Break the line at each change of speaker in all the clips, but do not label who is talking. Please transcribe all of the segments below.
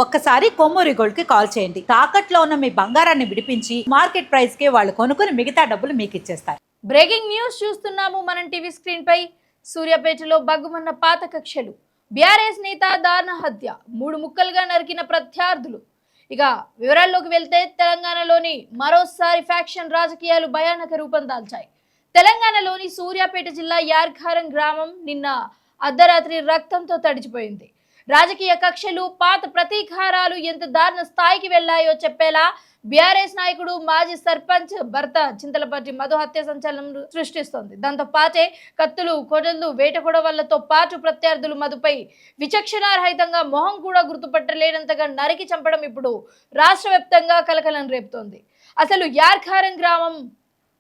ఒక్కసారి కొమ్మూరి గోల్డ్ కి కాల్ చేయండి. తాకట్లో ఉన్న మీ బంగారాన్ని విడిపించి మార్కెట్ ప్రైస్ కి వాళ్ళు కొనుక్కుని మిగతా డబ్బులు మీకు ఇచ్చేస్తారు.
బ్రేకింగ్ న్యూస్ చూస్తున్నాము మనం టీవీ స్క్రీన్ పై. సూర్యాపేటలో బగ్గుమన్న పాత కక్షలు, బీఆర్ఎస్ నేత దారుణ హత్య, 3 ముక్కలుగా నరికిన ప్రత్యర్థులు. ఇక వివరాల్లోకి వెళ్తే తెలంగాణలోని మరోసారి ఫ్యాక్షన్ రాజకీయాలు భయానక రూపం దాల్చాయి. తెలంగాణలోని సూర్యాపేట జిల్లా యార్ఖారం గ్రామం నిన్న అర్ధరాత్రి రక్తంతో తడిచిపోయింది. రాజకీయ కక్షలు, పాత ప్రతీకారాలు ఎంత దారుణ స్థాయికి వెళ్లాయో చెప్పేలా బీఆర్ఎస్ నాయకుడు మాజీ సర్పంచ్ భర్త చింతలపర్తి మధు హత్య సంచలనం సృష్టిస్తోంది. దాంతో పాటే కత్తులు, కొడళ్లు, వేట కొడవళ్లతో పాటు ప్రత్యర్థులు మధుపై విచక్షణారహితంగా మొహం కూడా గుర్తుపట్టలేనంతగా నరికి చంపడం ఇప్పుడు రాష్ట్ర వ్యాప్తంగా కలకలం రేపుతోంది. అసలు యార్ఖారం గ్రామం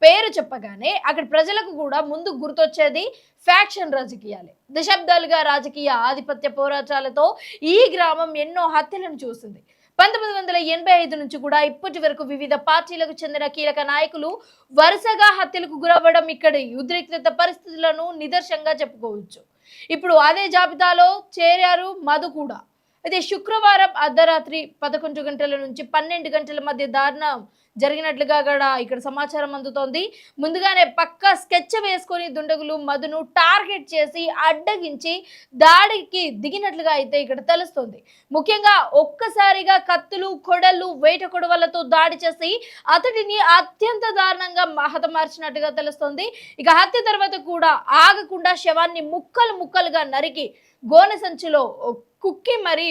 పేరు చెప్పగానే అక్కడ ప్రజలకు కూడా ముందు గుర్తొచ్చేది ఫ్యాక్షన్ రాజకీయాలే. దశాబ్దాలుగా రాజకీయ ఆధిపత్య పోరాటాలతో ఈ గ్రామం ఎన్నో హత్యలను చూసింది. 1985 నుంచి కూడా ఇప్పటి వరకు వివిధ పార్టీలకు చెందిన కీలక నాయకులు వరుసగా హత్యలకు గురవ్వడం ఇక్కడి ఉద్రిక్తత పరిస్థితులను నిదర్శనంగా చెప్పుకోవచ్చు. ఇప్పుడు అదే జాబితాలో చేరారు మధు కూడా. అయితే శుక్రవారం అర్ధరాత్రి 11 గంటల నుంచి 12 గంటల మధ్య దారుణం జరిగినట్లుగా కూడా ఇక్కడ సమాచారం అందుతోంది. ముందుగానే పక్కా స్కెచ్ వేసుకొని దుండగులు మధును టార్గెట్ చేసి అడ్డగించి దాడికి దిగినట్లుగా అయితే ఇక్కడ తెలుస్తోంది. ముఖ్యంగా ఒక్కసారిగా కత్తులు, కొడళ్ళు, వేట కొడవలతో దాడి చేసి అతడిని అత్యంత దారుణంగా హతమార్చినట్టుగా తెలుస్తోంది. ఇక హత్య తర్వాత కూడా ఆగకుండా శవాన్ని ముక్కలు ముక్కలుగా నరికి గోనె సంచిలో కుక్కి మరి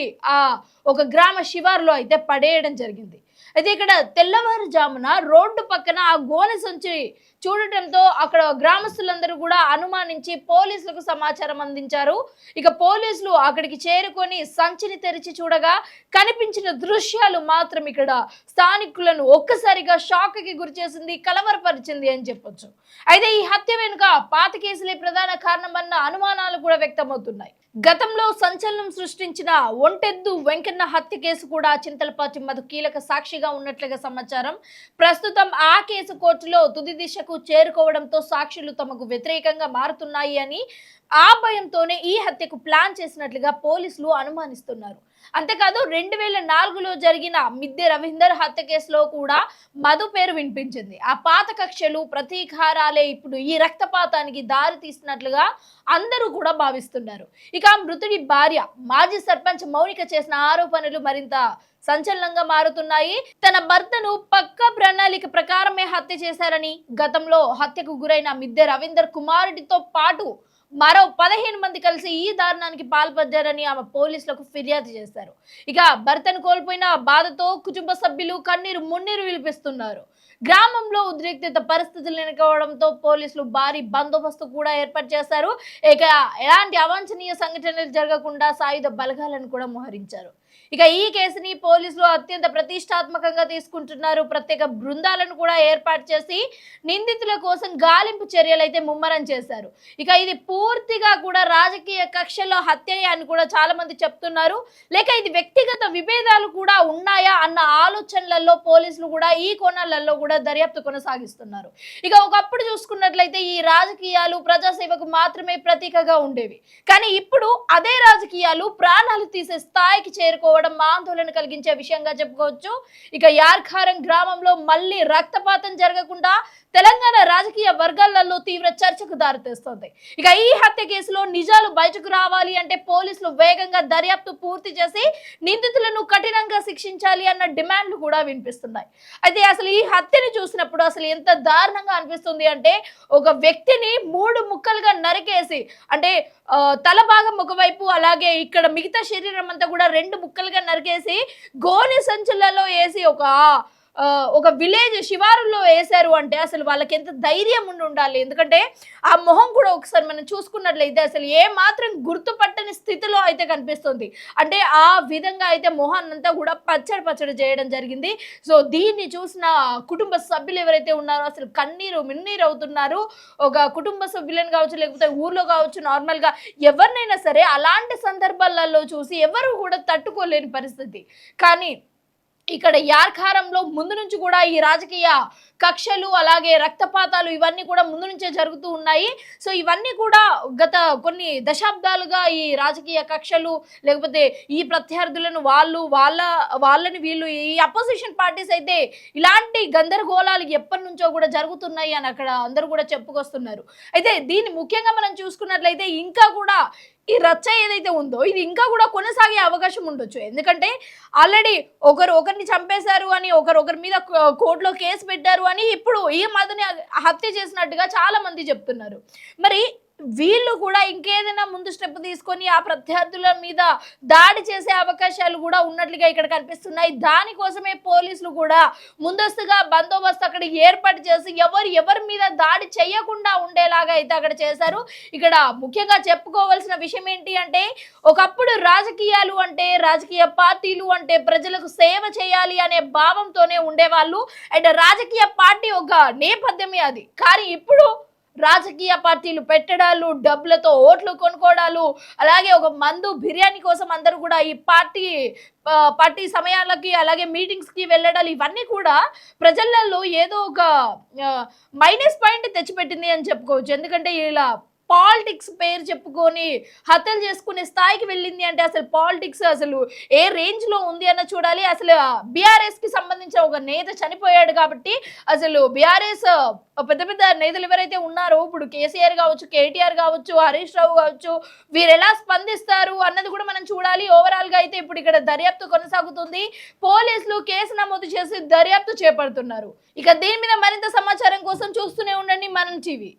ఒక గ్రామ శివారులో అయితే పడేయడం జరిగింది. అయితే ఇక్కడ తెల్లవారుజామున రోడ్డు పక్కన ఆ గోనె సంచి చూడటంతో అక్కడ గ్రామస్తులందరూ కూడా అనుమానించి పోలీసులకు సమాచారం అందించారు. ఇక పోలీసులు అక్కడికి చేరుకొని సంచిని తెరిచి చూడగా కనిపించిన దృశ్యాలు మాత్రం ఇక్కడ స్థానికులను ఒక్కసారిగా షాక్కి గురి చేసింది, కలవరపరిచింది అని చెప్పొచ్చు. అయితే ఈ హత్య వెనుక పాత కేసులే ప్రధాన కారణమన్న అనుమానాలు కూడా వ్యక్తమవుతున్నాయి. గతంలో సంచలనం సృష్టించిన ఒంటెద్దు వెంకన్న హత్య కేసు కూడా చింతలపర్తి మధు కీలక సాక్షిగా ఉన్నట్లుగా సమాచారం. ప్రస్తుతం ఆ కేసు కోర్టులో తుది దిశకు చేరుకోవడంతో సాక్షులు తమకు వ్యతిరేకంగా మారుతున్నాయి అని ఆ భయంతోనే ఈ హత్యకు ప్లాన్ చేసినట్లుగా పోలీసులు అనుమానిస్తున్నారు. అంతేకాదు 2004లో జరిగిన మిద్దె రవీందర్ హత్య కేసులో కూడా మధు పేరు వినిపించింది. ఆ పాత కక్షలు, ప్రతీకారాలే ఇప్పుడు ఈ రక్తపాతానికి దారి తీసినట్లుగా అందరూ కూడా భావిస్తున్నారు. ఇక మృతుడి భార్య మాజీ సర్పంచ్ మౌనిక చేసిన ఆరోపణలు మరింత సంచలనంగా మారుతున్నాయి. తన భర్తను పక్కా ప్రణాళిక ప్రకారమే హత్య చేశారని, గతంలో హత్యకు గురైన మిద్దె రవీందర్ కుమారుడితో పాటు మరో 15 మంది కలిసి ఈ దారుణానికి పాల్పడ్డారని ఆమె పోలీసులకు ఫిర్యాదు చేశారు. ఇక భర్తను కోల్పోయిన బాధతో కుటుంబ సభ్యులు కన్నీరు మున్నీరు విలిపిస్తున్నారు. గ్రామంలో ఉద్రిక్తత పరిస్థితులు నెలకొవడంతో పోలీసులు భారీ బందోబస్తు కూడా ఏర్పాటు చేశారు. ఇక ఎలాంటి అవాంఛనీయ సంఘటనలు జరగకుండా సాయుధ బలగాలను కూడా మోహరించారు. ఇక ఈ కేసుని పోలీసులు అత్యంత ప్రతిష్టాత్మకంగా తీసుకుంటున్నారు. ప్రత్యేక బృందాలను కూడా ఏర్పాటు చేసి నిందితుల కోసం గాలింపు చర్యలు అయితే ముమ్మరం చేశారు. ఇక ఇది పూర్తిగా కూడా రాజకీయ కక్షలో హత్య అని కూడా చాలా మంది చెప్తున్నారు. లేక ఇది వ్యక్తిగత విభేదాలు కూడా ఉన్నాయా అన్న ఆలోచనలలో పోలీసులు కూడా ఈ కోణాలలో కూడా దర్యాప్తు కొనసాగిస్తున్నారు. ఇక ఒకప్పుడు చూసుకున్నట్లయితే ఈ రాజకీయాలు ప్రజాసేవకు మాత్రమే ప్రతీకగా ఉండేవి. కానీ ఇప్పుడు అదే రాజకీయాలు ప్రాణాలు తీసే స్థాయికి చేరుకోవడం ఆందోళన కలిగించే విషయంగా చెప్పుకోవచ్చు. ఇక యార్ఖారం గ్రామంలో మళ్ళీ రక్తపాతం జరగకుండా తెలంగాణ రాజకీయ వర్గాలలో తీవ్ర చర్చకు దారితీస్తుంది. ఇక ఈ హత్య కేసులో నిజాలు బయటకు రావాలి అంటే పోలీసులు వేగంగా దర్యాప్తు పూర్తి చేసి నిందితులను కఠినంగా శిక్షించాలి అన్న డిమాండ్లు కూడా వినిపిస్తున్నాయి. అయితే అసలు ఈ హత్యని చూసినప్పుడు అసలు ఎంత దారుణంగా అనిపిస్తుంది అంటే, ఒక వ్యక్తిని 3 ముక్కలుగా నరికేసి, అంటే తల భాగం ఒకవైపు, అలాగే ఇక్కడ మిగతా శరీరం అంతా కూడా 2 ముక్కలుగా నరికేసి గోనె సంచులలో వేసి ఒక విలేజ్ శివారులో వేశారు అంటే అసలు వాళ్ళకి ఎంత ధైర్యం ఉండాలి. ఎందుకంటే ఆ మొహం కూడా ఒకసారి మనం చూసుకున్నట్లయితే అసలు ఏ మాత్రం గుర్తుపట్టని స్థితిలో అయితే కనిపిస్తుంది. అంటే ఆ విధంగా అయితే మొహాన్నంతా కూడా పచ్చడి చేయడం జరిగింది. సో దీన్ని చూసిన కుటుంబ సభ్యులు ఎవరైతే ఉన్నారో అసలు కన్నీరు మిన్నీరు అవుతున్నారు. ఒక కుటుంబ సభ్యులను కావచ్చు, లేకపోతే ఊర్లో కావచ్చు, నార్మల్గా ఎవరినైనా సరే అలాంటి సందర్భాలలో చూసి ఎవరు కూడా తట్టుకోలేని పరిస్థితి. కానీ ఇక్కడ యార్కారంలో ముందు నుంచి కూడా ఈ రాజకీయ కక్షలు అలాగే రక్తపాతాలు ఇవన్నీ కూడా ముందు నుంచే జరుగుతూ ఉన్నాయి. సో ఇవన్నీ కూడా గత కొన్ని దశాబ్దాలుగా ఈ రాజకీయ కక్షలు లేకపోతే ఈ ప్రత్యర్థులను వాళ్ళని వీళ్ళు ఈ అపోజిషన్ పార్టీస్ అయితే ఇలాంటి గందరగోళాలు ఎప్పటి నుంచో కూడా జరుగుతున్నాయి అని అక్కడ అందరూ కూడా చెప్పుకొస్తున్నారు. అయితే దీన్ని ముఖ్యంగా మనం చూసుకున్నట్లయితే ఇంకా కూడా ఈ రచ్చ ఏదైతే ఉందో ఇది ఇంకా కూడా కొనసాగే అవకాశం ఉండొచ్చు. ఎందుకంటే ఆల్రెడీ ఒకరిని చంపేశారు అని ఒకరి మీద కోర్టులో కేసు పెట్టారు అని ఇప్పుడు ఈ మధ్యని హత్య చేసినట్టుగా చాలా మంది చెప్తున్నారు. మరి వీళ్ళు కూడా ఇంకేదైనా ముందు స్టెప్ తీసుకొని ఆ ప్రత్యర్థుల మీద దాడి చేసే అవకాశాలు కూడా ఉన్నట్లుగా ఇక్కడ కనిపిస్తున్నాయి. దానికోసమే పోలీసులు కూడా ముందస్తుగా బందోబస్తు అక్కడ ఏర్పాటు చేసి ఎవరి మీద దాడి చేయకుండా ఉండేలాగా అయితే అక్కడ చేశారు. ఇక్కడ ముఖ్యంగా చెప్పుకోవాల్సిన విషయం ఏంటి అంటే ఒకప్పుడు రాజకీయాలు అంటే రాజకీయ పార్టీలు అంటే ప్రజలకు సేవ చేయాలి అనే భావంతోనే ఉండేవాళ్ళు. అండ్ రాజకీయ పార్టీ ఒక నేపథ్యమే అది. కానీ ఇప్పుడు రాజకీయ పార్టీలు పెట్టడాలు, డబ్బులతో ఓట్లు కొనుక్కోవడాలు, అలాగే ఒక మందు బిర్యానీ కోసం అందరూ కూడా ఈ పార్టీ సమయాలకి అలాగే మీటింగ్స్కి వెళ్ళడాలు ఇవన్నీ కూడా ప్రజలలో ఏదో ఒక మైనస్ పాయింట్ తెచ్చిపెట్టింది అని చెప్పుకోవచ్చు. ఎందుకంటే ఇలా పాలిటిక్స్ పేరు చెప్పుకొని హత్యలు చేసుకునే స్థాయికి వెళ్ళింది అంటే అసలు పాలిటిక్స్ అసలు ఏ రేంజ్ లో ఉంది అన్న చూడాలి. అసలు బీఆర్ఎస్ కి సంబంధించిన ఒక నేత చనిపోయాడు కాబట్టి అసలు బీఆర్ఎస్ పెద్ద పెద్ద నేతలు ఎవరైతే ఉన్నారో ఇప్పుడు కేసీఆర్ కావచ్చు, కేటీఆర్ కావచ్చు, హరీష్ రావు కావచ్చు, వీరు ఎలా స్పందిస్తారు అన్నది కూడా మనం చూడాలి. ఓవరాల్ గా అయితే ఇప్పుడు ఇక్కడ దర్యాప్తు కొనసాగుతుంది. పోలీసులు కేసు నమోదు చేసి దర్యాప్తు చేపడుతున్నారు. ఇక దీని మీద మరింత సమాచారం కోసం చూస్తూనే ఉండండి మనం టీవీ.